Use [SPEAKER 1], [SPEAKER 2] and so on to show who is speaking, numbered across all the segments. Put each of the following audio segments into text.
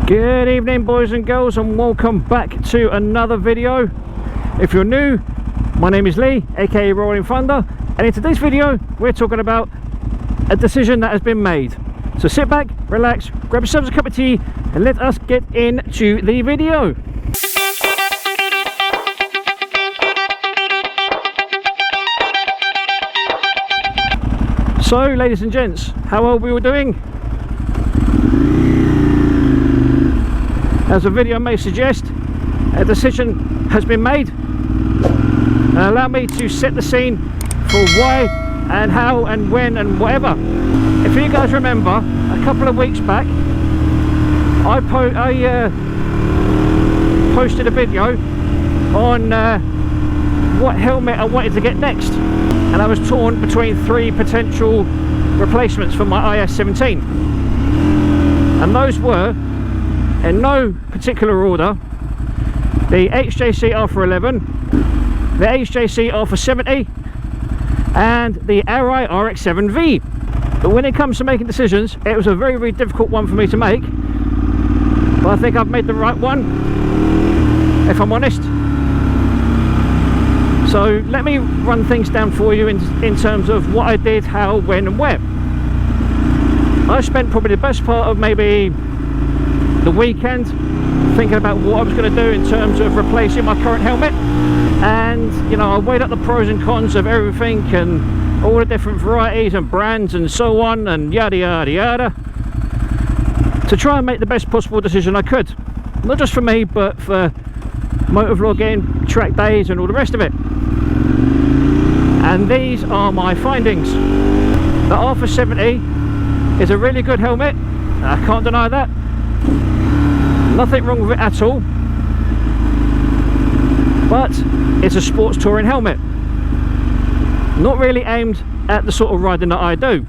[SPEAKER 1] Good evening, boys and girls, and welcome back to another video. If you're new, my name is Lee, aka Rollin Thunder, and in today's video we're talking about a decision that has been made. So sit back, relax, grab yourselves a cup of tea, and let us get into the video. So, ladies and gents, how are we all doing? As the video may suggest, a decision has been made, and allow me to set the scene for why and how and when and whatever. If you guys remember, a couple of weeks back I posted a video on what helmet I wanted to get next, and I was torn between three potential replacements for my IS-17, and those were, in no particular order, the HJC R411, the HJC R470, and the Arai RX-7V. But when it comes to making decisions, it was a very, very difficult one for me to make, but I think I've made the right one, if I'm honest. So let me run things down for you in terms of what I did, how, when and where. I spent probably the best part of maybe the weekend thinking about what I was going to do in terms of replacing my current helmet, and you know, I weighed up the pros and cons of everything and all the different varieties and brands and so on and yada yada yada, to try and make the best possible decision I could, not just for me but for motovlogging, track days and all the rest of it. And these are my findings. The R470 is a really good helmet, I can't deny that. Nothing wrong with it at all, but it's a sports touring helmet, not really aimed at the sort of riding that I do.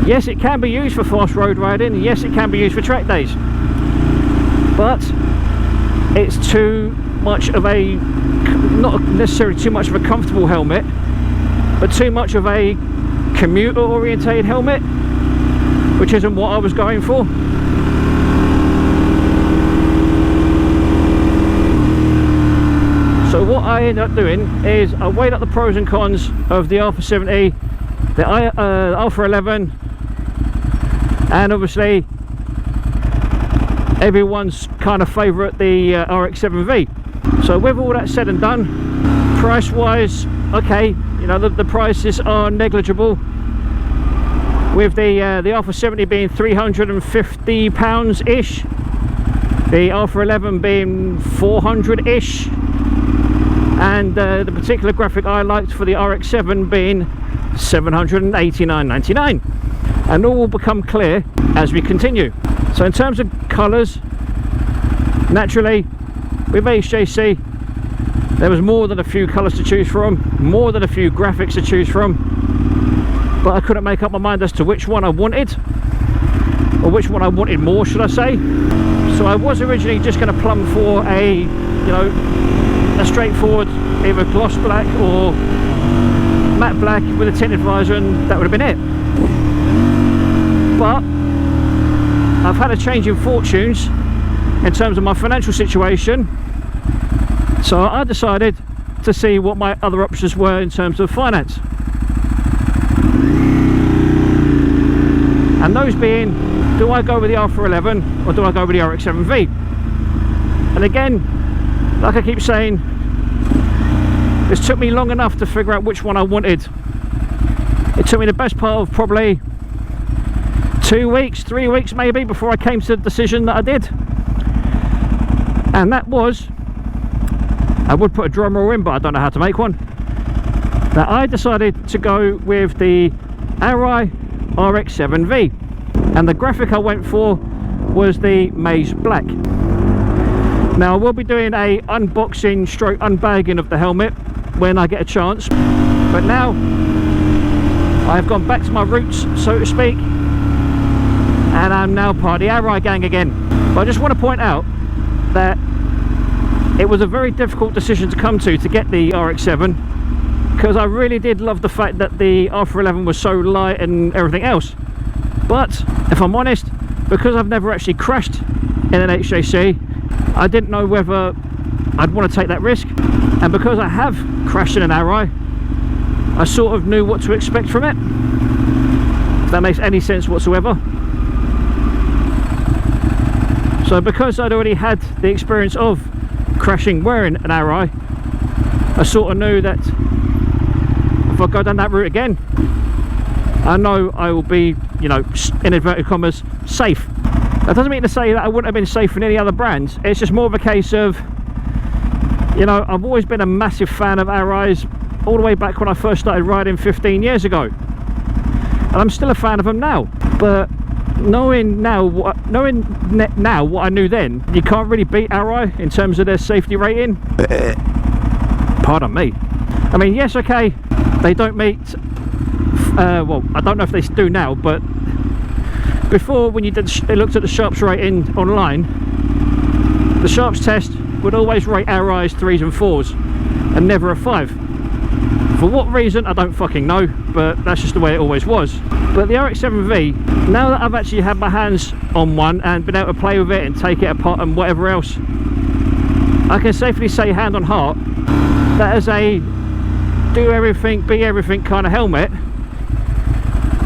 [SPEAKER 1] Yes, it can be used for fast road riding, yes it can be used for track days, but it's too much of a, not necessarily too much of a comfortable helmet, but too much of a commuter orientated helmet, which isn't what I was going for. So what I ended up doing is I weighed up the pros and cons of the R470, the R411, and obviously everyone's kind of favourite, the RX-7V. So with all that said and done, price wise, okay, you know, the prices are negligible, with the R470 being £350 ish, the R411 being 400 ish, and the particular graphic I liked for the RX-7 being £789.99, and all will become clear as we continue. So in terms of colours, naturally with HJC there was more than a few colours to choose from, more than a few graphics to choose from, but I couldn't make up my mind as to which one I wanted, or which one I wanted more, should I say. So I was originally just going to plumb for a, you know, a straightforward either gloss black or matte black with a tinted visor, and that would have been it. But I've had a change in fortunes in terms of my financial situation, so I decided to see what my other options were in terms of finance, and those being, do I go with the R411 or do I go with the RX-7V? And again, like I keep saying, this took me long enough to figure out which one I wanted. It took me the best part of probably 2 weeks, 3 weeks maybe, before I came to the decision that I did. And that was, I would put a drum roll in, but I don't know how to make one, that I decided to go with the Arai RX-7V, and the graphic I went for was the maize black. Now I will be doing a unboxing stroke unbagging of the helmet when I get a chance, but now I've gone back to my roots, so to speak, and I'm now part of the Arai gang again. But I just want to point out that it was a very difficult decision to come to get the RX-7, because I really did love the fact that the R411 was so light and everything else. But if I'm honest, because I've never actually crashed in an HJC, I didn't know whether I'd want to take that risk, and because I have crashed in an Arai, I sort of knew what to expect from it, if that makes any sense whatsoever. So because I'd already had the experience of crashing wearing an Arai, I sort of knew that if I go down that route again, I know I will be, you know, in inverted commas, safe. That doesn't mean to say that I wouldn't have been safe in any other brands. It's just more of a case of, you know, I've always been a massive fan of Arais, all the way back when I first started riding 15 years ago. And I'm still a fan of them now. But knowing now what I knew then, you can't really beat Arai in terms of their safety rating. Pardon me. I mean, yes, okay, they don't meet, well, I don't know if they do now, but before, when you looked at the Sharps rating online, the Sharps test would always rate Arais 3s and 4s and never a 5. For what reason, I don't fucking know, but that's just the way it always was. But the RX-7V, now that I've actually had my hands on one and been able to play with it and take it apart and whatever else, I can safely say, hand on heart, that as a do everything, be everything kind of helmet,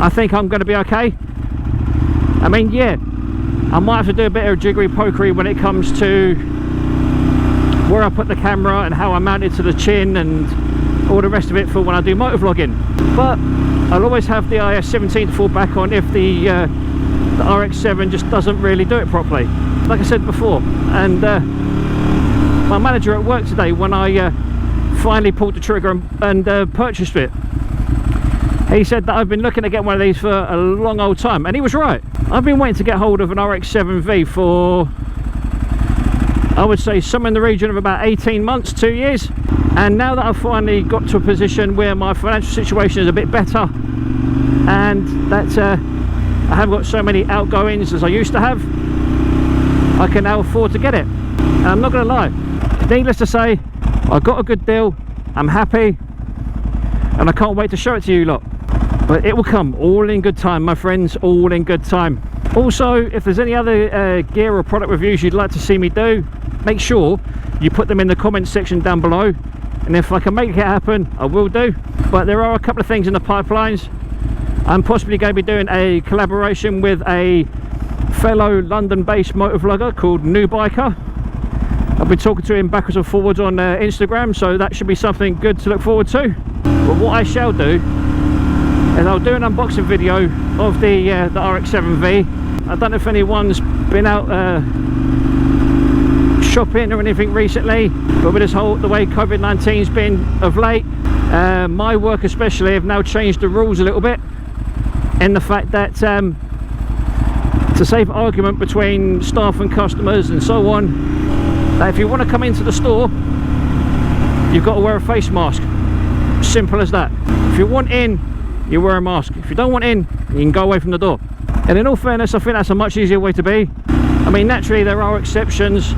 [SPEAKER 1] I think I'm going to be okay. I mean, yeah, I might have to do a bit of jiggery pokery when it comes to where I put the camera and how I mount it to the chin and all the rest of it for when I do motovlogging, but I'll always have the IS-17 to fall back on if the RX-7 just doesn't really do it properly, like I said before. And my manager at work today, when I finally pulled the trigger and purchased it, he said that I've been looking to get one of these for a long old time, and he was right. I've been waiting to get hold of an RX-7V for, I would say, somewhere in the region of about 18 months, 2 years. And now that I've finally got to a position where my financial situation is a bit better, and that I haven't got so many outgoings as I used to have, I can now afford to get it. And I'm not going to lie, needless to say, I got a good deal, I'm happy, and I can't wait to show it to you lot. But it will come, all in good time, my friends, all in good time. Also, if there's any other gear or product reviews you'd like to see me do, make sure you put them in the comments section down below, and if I can make it happen, I will do. But there are a couple of things in the pipelines. I'm possibly going to be doing a collaboration with a fellow London-based motovlogger called New Biker. I've been talking to him backwards and forwards on Instagram, so that should be something good to look forward to. But what I shall do is I'll do an unboxing video of the RX-7V. I don't know if anyone's been out shopping or anything recently, but with this the way COVID-19's been of late, my work especially have now changed the rules a little bit, in the fact that to save argument between staff and customers and so on, that if you want to come into the store, you've got to wear a face mask. Simple as that. If you want in, you wear a mask. If you don't want in, you can go away from the door. And in all fairness, I think that's a much easier way to be. I mean, naturally there are exceptions,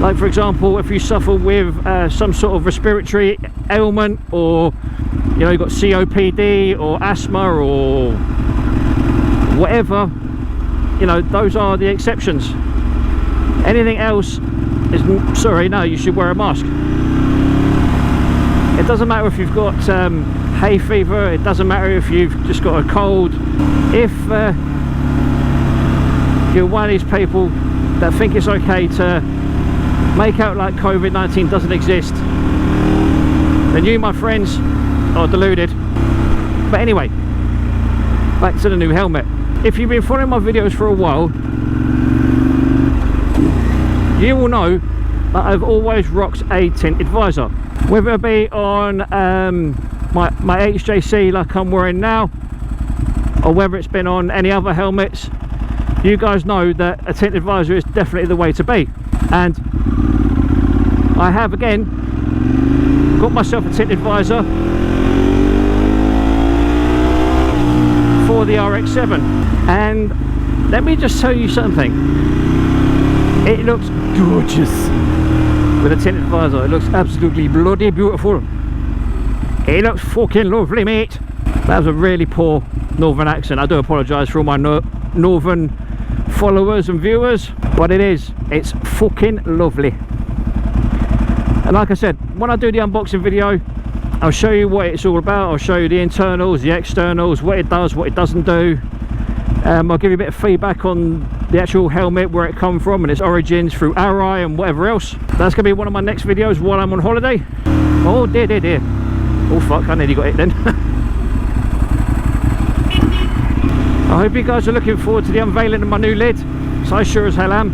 [SPEAKER 1] like for example, if you suffer with some sort of respiratory ailment, or you know, you've got COPD or asthma or whatever, you know, those are the exceptions. Anything else is, sorry, no, you should wear a mask. It doesn't matter if you've got hay fever, it doesn't matter if you've just got a cold. If you're one of these people that think it's okay to make out like COVID-19 doesn't exist, then you, my friends, are deluded. But anyway, back to the new helmet. If you've been following my videos for a while, you will know that I've always rocked a tinted visor, whether it be on my HJC like I'm wearing now, or whether it's been on any other helmets. You guys know that a tinted visor is definitely the way to be, and I have again got myself a tinted visor for the RX-7, and let me just tell you something, it looks gorgeous with a tinted visor. It looks absolutely bloody beautiful. It looks fucking lovely, mate. That was a really poor northern accent. I do apologise for all my northern followers and viewers, but it's fucking lovely. And like I said, when I do the unboxing video, I'll show you what it's all about. I'll show you the internals, the externals, what it does, what it doesn't do. I'll give you a bit of feedback on the actual helmet, where it come from and its origins through Arai and whatever else. That's going to be one of my next videos while I'm on holiday. Oh dear. Oh fuck, I nearly got it then. I hope you guys are looking forward to the unveiling of my new lid. So I sure as hell am.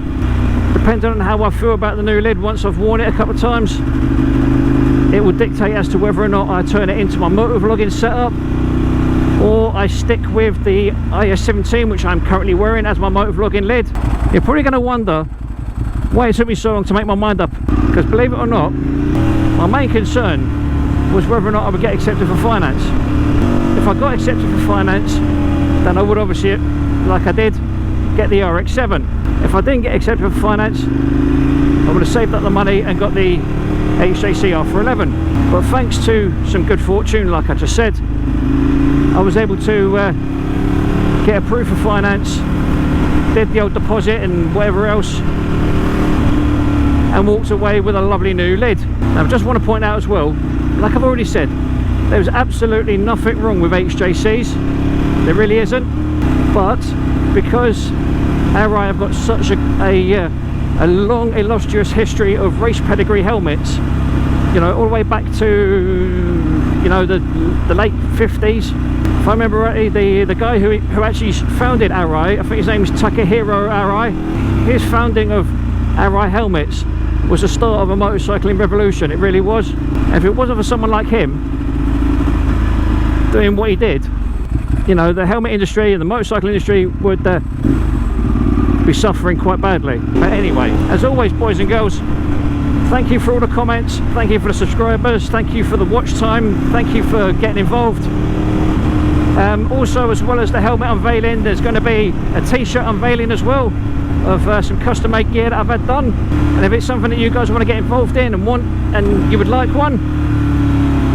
[SPEAKER 1] Depending on how I feel about the new lid once I've worn it a couple of times, it will dictate as to whether or not I turn it into my motovlogging setup, or I stick with the IS-17, which I'm currently wearing as my motovlogging lid. You're probably going to wonder why it took me so long to make my mind up, because believe it or not, my main concern was whether or not I would get accepted for finance. If I got accepted for finance, then I would obviously, like I did, get the RX-7. If I didn't get accepted for finance, I would have saved up the money and got the HJC R411. But thanks to some good fortune, like I just said, I was able to get approved for finance, did the old deposit and whatever else, and walked away with a lovely new lid. Now I just want to point out as well, like I've already said, there's absolutely nothing wrong with HJCs. There really isn't. But because Arai have got such a long illustrious history of race pedigree helmets, you know, all the way back to, you know, the late 50s. If I remember rightly, the guy who actually founded Arai, I think his name is Takehiro Arai, his founding of Arai helmets was the start of a motorcycling revolution. It really was. And if it wasn't for someone like him doing what he did, you know, the helmet industry and the motorcycle industry would be suffering quite badly. But anyway, as always, boys and girls, thank you for all the comments, thank you for the subscribers, thank you for the watch time, thank you for getting involved. Also, as well as the helmet unveiling, there's going to be a t-shirt unveiling as well of some custom made gear that I've had done. And if it's something that you guys want to get involved in and want, and you would like one,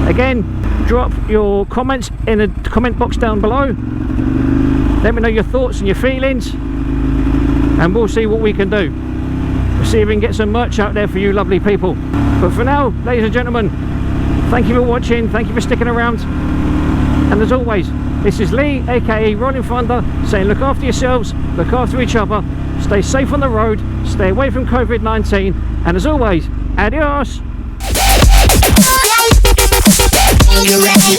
[SPEAKER 1] again, drop your comments in the comment box down below. Let me know your thoughts and your feelings, and we'll see what we can do. We'll see if we can get some merch out there for you lovely people. But for now, ladies and gentlemen, thank you for watching, thank you for sticking around, and as always, this is Lee, aka Rollin Thunder, saying look after yourselves, look after each other, stay safe on the road, stay away from COVID-19, and as always, adios.
[SPEAKER 2] You ready?